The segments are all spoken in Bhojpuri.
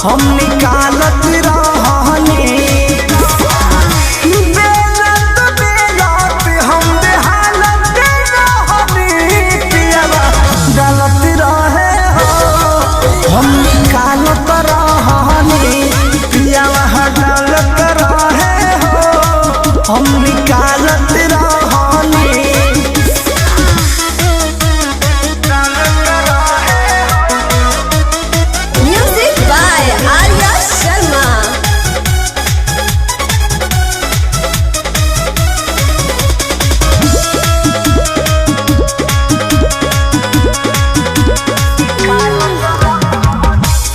हम निकालत रहनी बेलत बेलत हम बेहालत रहनी पियवा डालत रहे हो हम निकालत रहनी पियवा डालत रहे हो हम निकालत रहनी। Music by Arya Sharma.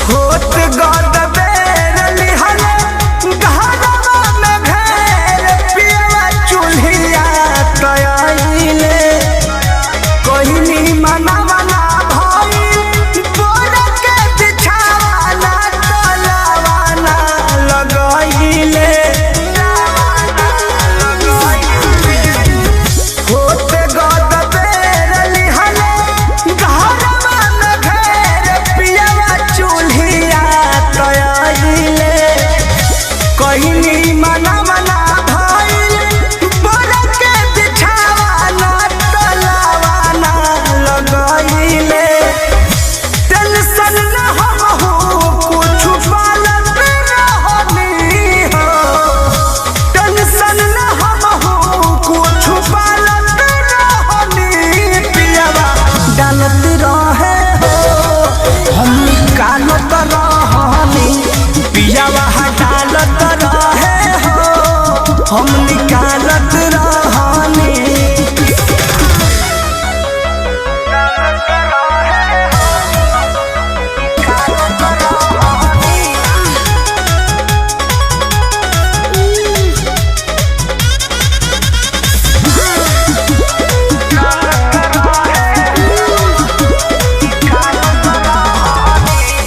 होत गद बेर लिहले घरवा में घेर पियवा चूल्हिया तयाइले कोहिनी मनवना भई बोर के बिछावाना तलावाना लगाइले होत गद बेर लिहले घरवा में घेर पियवा चूल्हिया तयाइले कोहिनी मनवना भई बोर के बिछावाना तलावाना लगाइले टेंशन न हमहू कुछ पालत रहनी हो टेंशन न हमहू कुछ पालत रहनी पियवा डालत रहे हो हम निकालत रहनी पियवा डालत रहे हो हम निकालत रहनी।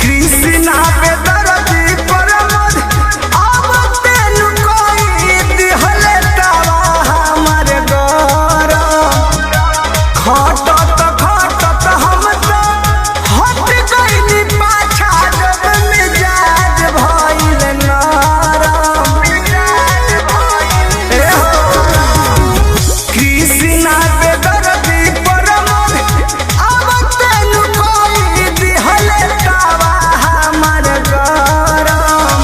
कृष्णा पे दर्दी पर मध अब तेनु कोई दिहले तवा हमर गरम खटत खटत हम तो हट गइनी पाछा जब मिजाज भइल नरम ए हो कृष्णा पे दर्दी पर मध अब तेनु कोई दिहले तवा हमर गरम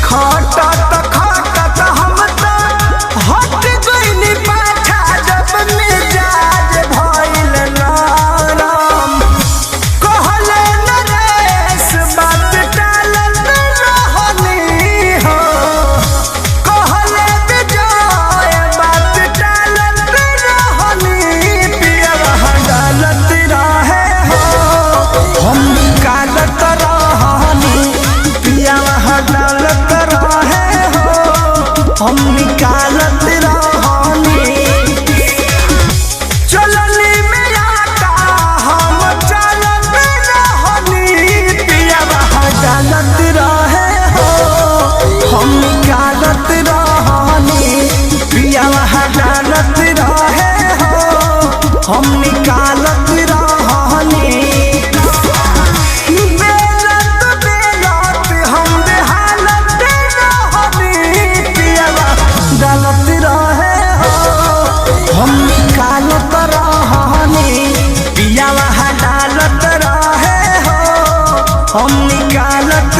खटत खटत हम तो हट गइनी पाछा जब मिजाज भइल नरम कहले नरेश बात टालत रहनी हो कहले विजय बात टालत रहनी पियवा डालत रहे हो हम निकालत रहनी पियवा डालत रहे हो हम निकालत रहनी चलनी में आटा हम चलत रहनी पियवा डालत रहे हो हम निकालत रहनी पियवा डालत रहे हो हम निकालत रहनी बेलत बेलत हम बेहालत रहनी पियवा डालत रहे हो हम निकालत रहनी पियवा डालत रहे हो हम निकालत